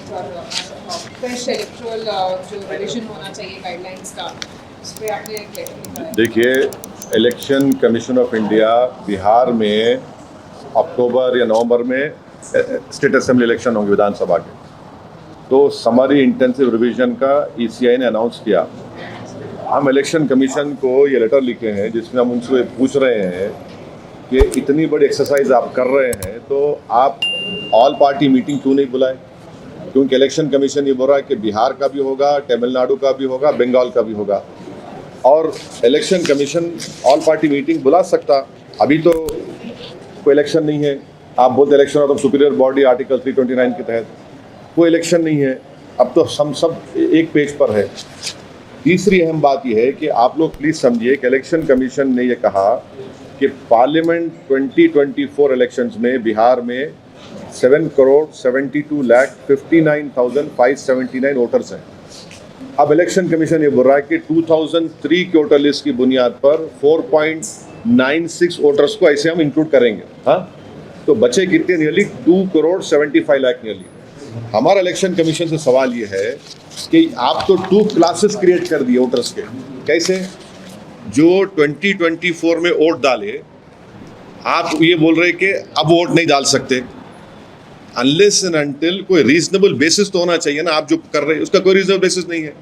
Fresh electoral जो revision होना चाहिए गाइडलाइंस का, उस पर आपने क्या लिखा है? देखिए, election commission of India Bihar में अक्टूबर या नवंबर में स्टेट असेंबली इलेक्शन होंगे विधानसभा के, तो समरी इंटेंसिव रिवीजन का ईसीआई ने अनाउंस किया। हम इलेक्शन कमीशन को ये लेटर लिखे हैं जिसमें हम उनसे पूछ रहे हैं कि इतनी बड़ी एक्सरसाइज आप कर रहे हैं तो आप ऑल पार्टी मीटिंग क्यों नहीं बुलाए? क्योंकि इलेक्शन कमीशन ये बोल रहा है कि बिहार का भी होगा, तमिलनाडु का भी होगा, बंगाल का भी होगा, और election commission all party meeting बुला सकता। अभी तो कोई इलेक्शन नहीं है, आप बोलते election of superior body article 329 के तहत कोई इलेक्शन नहीं है। अब तो हम सब एक पेज पर है। तीसरी अहम बात यह है कि आप लोग प्लीज़ समझिए कि इलेक्शन कमीशन ने यह कहा कि पार्लियामेंट 2024 इलेक्शंस में बिहार में 7,72,59,579 वोटर्स हैं। अब इलेक्शन कमीशन ये बोल रहा है कि 2003 के वोटर लिस्ट की बुनियाद पर 4.96 वोटर्स को ऐसे हम इंक्लूड करेंगे। हाँ, तो बचे कितने? Nearly 2,75,00,000 nearly. हमारा इलेक्शन कमीशन से सवाल ये है कि आप तो 2 क्लासेस क्रिएट कर दिए वोटर्स के। कैसे? जो 2024 में वोट डाले, आप ये बोल रहे कि अब वोट नहीं डाल सकते अनलेस एंड अनटिल कोई रीजनेबल बेसिस तो होना चाहिए ना। आप जो कर रहे हैं उसका कोई रीजनेबल बेसिस नहीं है।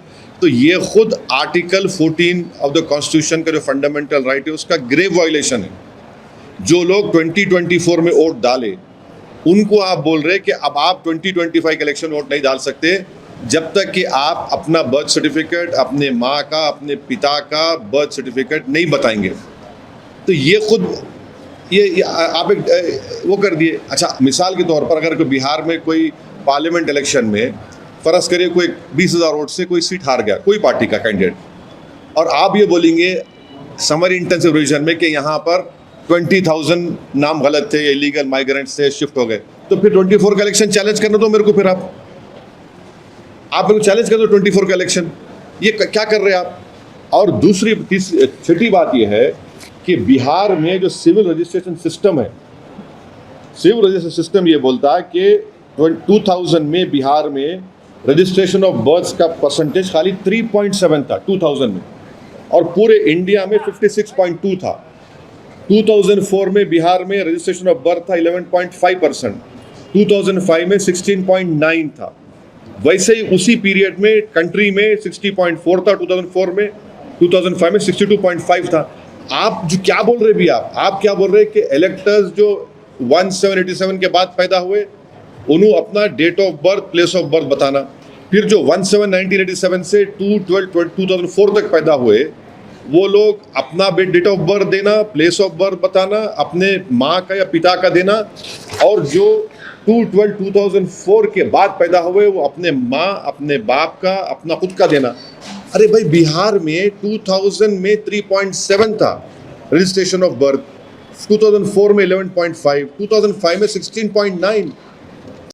तो ये खुद आर्टिकल 14 ऑफ द कॉन्स्टिट्यूशन का जो फंडामेंटल राइट है उसका ग्रेव वायलेशन है। जो लोग 2024 में वोट डाले उनको आप बोल रहे कि अब आप 2025 के इलेक्शन वोट नहीं डाल सकते जब तक कि आप अपना बर्थ सर्टिफिकेट, अपने माँ का, अपने पिता का बर्थ सर्टिफिकेट नहीं बताएंगे। तो ये खुद ये आप एक वो कर दिए। अच्छा, मिसाल के तौर पर अगर कोई बिहार में कोई पार्लियामेंट इलेक्शन में फ़र्ज़ करिए कोई 20,000 वोट से कोई सीट हार गया, कोई पार्टी का कैंडिडेट, और आप ये बोलेंगे समरी इंटेंसिव रिवीजन में कि यहाँ पर 20,000 नाम गलत थे, इलीगल माइग्रेंट्स थे, शिफ्ट हो गए, तो फिर 24 का इलेक्शन चैलेंज करना दो मेरे को। फिर आप मेरे को चैलेंज कर दो 24 का इलेक्शन। ये क्या कर रहे हैं आप? और दूसरी छठी बात ये है कि बिहार में जो सिविल रजिस्ट्रेशन सिस्टम है, सिविल रजिस्ट्रेशन सिस्टम ये बोलता है कि 2000 में बिहार में रजिस्ट्रेशन ऑफ बर्थ्स का परसेंटेज खाली 3.7 था 2000 में, और पूरे इंडिया में 56.2 था। 2004 में बिहार में रजिस्ट्रेशन ऑफ बर्थ था 11.5%, 2005 में 16.9 था। वैसे ही उसी पीरियड में कंट्री में 60.4 था 2004 में, 2005 में 62.5 था। आप जो क्या बोल रहे भी आप क्या बोल रहे कि इलेक्टर्स जो 1787 के बाद पैदा हुए उन्होंने अपना date of birth, place of birth बताना, फिर जो 1987 से 2004 तक पैदा हुए वो लोग अपना डेट ऑफ बर्थ देना, प्लेस ऑफ बर्थ बताना, अपने माँ का या पिता का देना, और जो 2004 के बाद पैदा हुए वो अपने माँ, अपने बाप का, अपना खुद का देना। अरे भाई, बिहार में 2000 में 3.7 था रजिस्ट्रेशन ऑफ बर्थ, 2004 में 11.5, 2005 में 16.9।